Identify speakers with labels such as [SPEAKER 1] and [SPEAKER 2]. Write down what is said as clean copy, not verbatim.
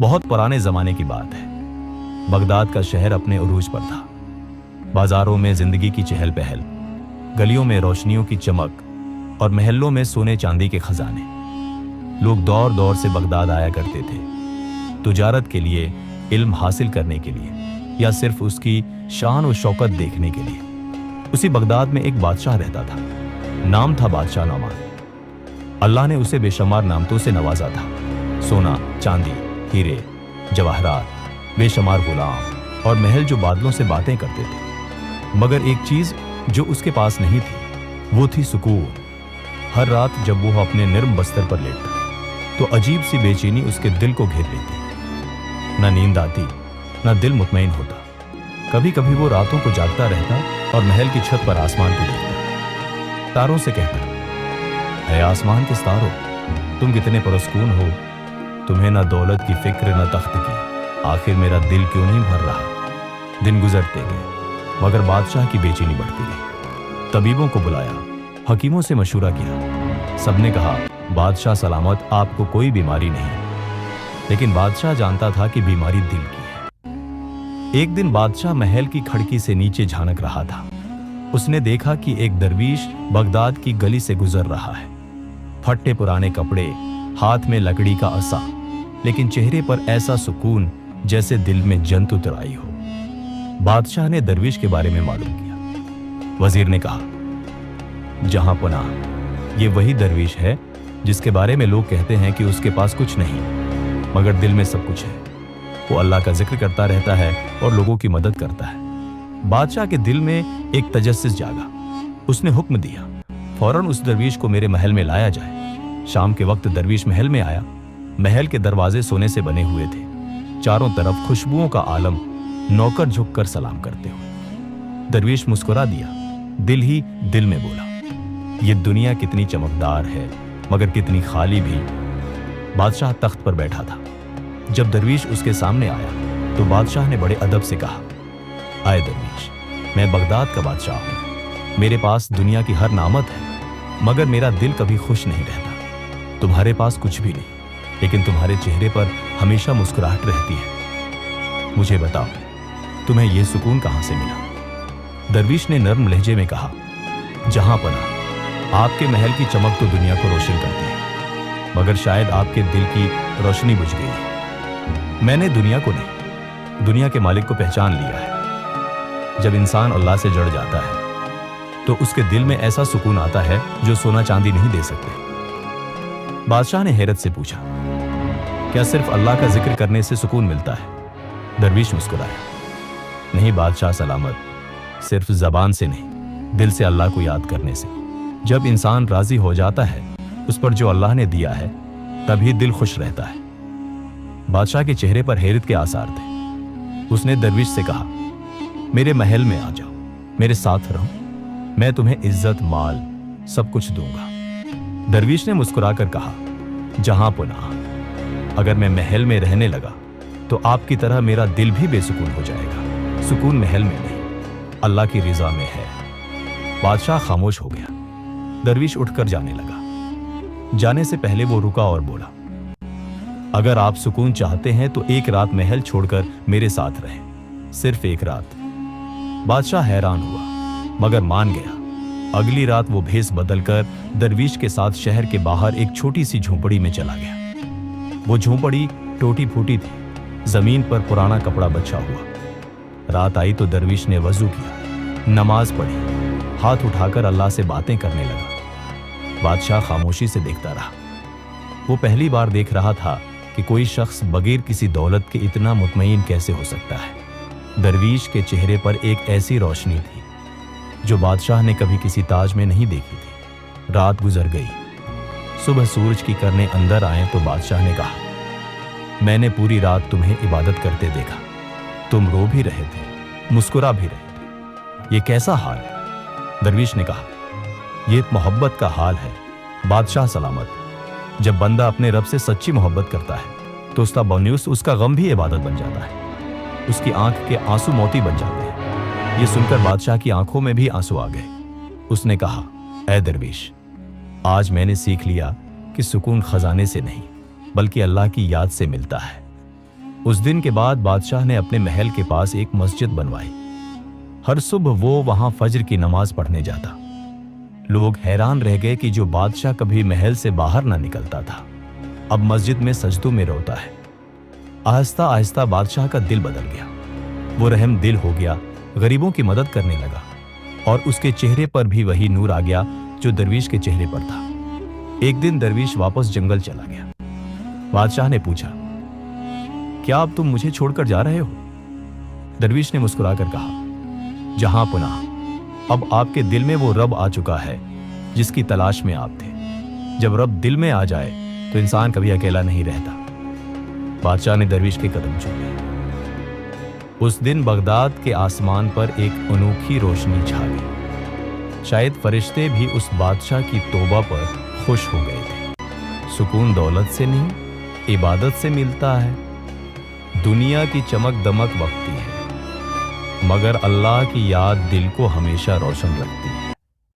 [SPEAKER 1] बहुत पुराने ज़माने की बात है। बगदाद का शहर अपने उरूज पर था। बाजारों में जिंदगी की चहल पहल, गलियों में रोशनियों की चमक और महलों में सोने चांदी के खजाने। लोग दौर दौर से बगदाद आया करते थे, तुजारत के लिए, इल्म हासिल करने के लिए या सिर्फ उसकी शान और शौकत देखने के लिए। उसी बगदाद में एक बादशाह रहता था। नाम था बादशाह नौमान। अल्लाह ने उसे बेशुमार नामतों से नवाजा था। सोना, चांदी, हीरे, जवाहरात, बेशुमार गुलाम और महल जो बादलों से बातें करते थे। मगर एक चीज जो उसके पास नहीं थी, वो थी सुकून। हर रात जब वो अपने निर्म बस्तर पर लेटता तो अजीब सी बेचैनी उसके दिल को घेर लेती। न नींद आती, न दिल मुतमईन होता। कभी कभी वो रातों को जागता रहता और महल की छत पर आसमान को देखता, तारों से कहता, है आसमान के तारों, तुम कितने पुरस्कून हो। तुम्हें न दौलत की फिक्र न तख्त की, आखिर मेरा दिल क्यों नहीं भर रहा। दिन गुजरते गए मगर बादशाह की बेचैनी बढ़ती गई। तबीबों को बुलाया, हकीमों से मशूरा किया। सबने कहा, बादशाह सलामत, आपको कोई बीमारी नहीं। लेकिन बादशाह जानता था कि बीमारी दिल की है। एक दिन बादशाह महल की खिड़की से नीचे झांक रहा था। उसने देखा कि एक दरवीश बगदाद की गली से गुजर रहा है। फटे पुराने कपड़े, हाथ में लकड़ी का असा, लेकिन चेहरे पर ऐसा सुकून जैसे दिल में जंत उतर आई हो। बादशाह ने दरवीश के बारे में मालूम किया। वजीर ने कहा, जहां पनाह, ये वही दरवीश है जिसके बारे में लोग कहते हैं कि उसके पास कुछ नहीं मगर दिल में सब कुछ है। वो अल्लाह का जिक्र करता रहता है और लोगों की मदद करता है। बादशाह के दिल में एक तजस्सुस जागा। उसने हुक्म दिया, फौरन उस दरवीश को मेरे महल में लाया जाए। शाम के वक्त दरवीश महल में आया। महल के दरवाजे सोने से बने हुए थे। चारों तरफ खुशबुओं का आलम, नौकर झुककर सलाम करते हुए। दरवीश मुस्कुरा दिया, दिल ही दिल में बोला, ये दुनिया कितनी चमकदार है मगर कितनी खाली भी। बादशाह तख्त पर बैठा था। जब दरवीश उसके सामने आया तो बादशाह ने बड़े अदब से कहा, आए दरवीश, मैं बगदाद का बादशाह हूं। मेरे पास दुनिया की हर नामत है मगर मेरा दिल कभी खुश नहीं रहता। तुम्हारे पास कुछ भी नहीं, लेकिन तुम्हारे चेहरे पर हमेशा मुस्कुराहट रहती है। मुझे बताओ, तुम्हें यह सुकून कहां से मिला? दरवीश ने नर्म लहजे में कहा, जहां पनाह, आपके महल की चमक तो दुनिया को रोशन करती है मगर शायद आपके दिल की रोशनी बुझ गई है। मैंने दुनिया को नहीं, दुनिया के मालिक को पहचान लिया है। जब इंसान अल्लाह से जुड़ जाता है तो उसके दिल में ऐसा सुकून आता है जो सोना चांदी नहीं दे सकते। बादशाह ने हैरत से पूछा, क्या सिर्फ अल्लाह का जिक्र करने से सुकून मिलता है? दरवीश मुस्कुराया, नहीं बादशाह सलामत, सिर्फ जबान से नहीं, दिल से अल्लाह को याद करने से। जब इंसान राजी हो जाता है उस पर जो अल्लाह ने दिया है, तभी दिल खुश रहता है। बादशाह के चेहरे पर हैरत के आसार थे। उसने दरवीश से कहा, मेरे महल में आ जाओ, मेरे साथ रहो, मैं तुम्हें इज्जत, माल सब कुछ दूंगा। दरवीश ने मुस्कुराकर कहा, जहां पुनाह, अगर मैं महल में रहने लगा तो आपकी तरह मेरा दिल भी बेसुकून हो जाएगा। सुकून महल में नहीं, अल्लाह की रिजा में है। बादशाह खामोश हो गया। दरवीश उठकर जाने लगा। जाने से पहले वो रुका और बोला, अगर आप सुकून चाहते हैं तो एक रात महल छोड़कर मेरे साथ रहें, सिर्फ एक रात। बादशाह हैरान हुआ मगर मान गया। अगली रात वो भेस बदलकर दरवीश के साथ शहर के बाहर एक छोटी सी झोंपड़ी में चला गया। वो झोंपड़ी टूटी फूटी थी, जमीन पर पुराना कपड़ा बचा हुआ। रात आई तो दरवीश ने वजू किया, नमाज पढ़ी, हाथ उठाकर अल्लाह से बातें करने लगा। बादशाह खामोशी से देखता रहा। वो पहली बार देख रहा था कि कोई शख्स बगैर किसी दौलत के इतना मुतमईन कैसे हो सकता है। दरवीश के चेहरे पर एक ऐसी रोशनी थी जो बादशाह ने कभी किसी ताज में नहीं देखी थी। रात गुजर गई। सुबह सूरज की किरणें अंदर आए तो बादशाह ने कहा, मैंने पूरी रात तुम्हें इबादत करते देखा। तुम रो भी रहे थे, मुस्कुरा भी रहे थे, ये कैसा हाल है? दरवीश ने कहा, ये मोहब्बत का हाल है बादशाह सलामत। जब बंदा अपने रब से सच्ची मोहब्बत करता है तो उसका बन्यूस, उसका गम भी इबादत बन जाता है। उसकी आंख के आंसू मोती बन जाते हैं। ये सुनकर बादशाह की आंखों में भी आंसू आ गए। उसने कहा, ऐ दरवेश, आज मैंने सीख लिया कि सुकून खजाने से नहीं बल्कि अल्लाह की याद से मिलता है। उस दिन के बाद बादशाह ने अपने महल के पास एक मस्जिद बनवाई। हर सुबह वो वहां फज्र की नमाज पढ़ने जाता। लोग हैरान रह गए कि जो बादशाह कभी महल से बाहर ना निकलता था, अब मस्जिद में सजदों में रोता है। आहिस्ता आहिस्ता बादशाह का दिल बदल गया। वो रहम दिल हो गया, गरीबों की मदद करने लगा, और उसके चेहरे पर भी वही नूर आ गया जो दरवीश के चेहरे पर था। एक दिन दरवीश वापस जंगल चला गया। बादशाह ने पूछा, क्या अब तुम मुझे छोड़कर जा रहे हो? दरवीश ने मुस्कुराकर कहा, जहां पुनः अब आपके दिल में वो रब आ चुका है जिसकी तलाश में आप थे। जब रब दिल में आ जाए तो इंसान कभी अकेला नहीं रहता। बादशाह ने दरवीश के कदम चूमे। उस दिन बगदाद के आसमान पर एक अनोखी रोशनी छा गई। शायद फरिश्ते भी उस बादशाह की तौबा पर खुश हो गए थे। सुकून दौलत से नहीं, इबादत से मिलता है। दुनिया की चमक दमक वक्ती है, मगर अल्लाह की याद दिल को हमेशा रोशन रखती है।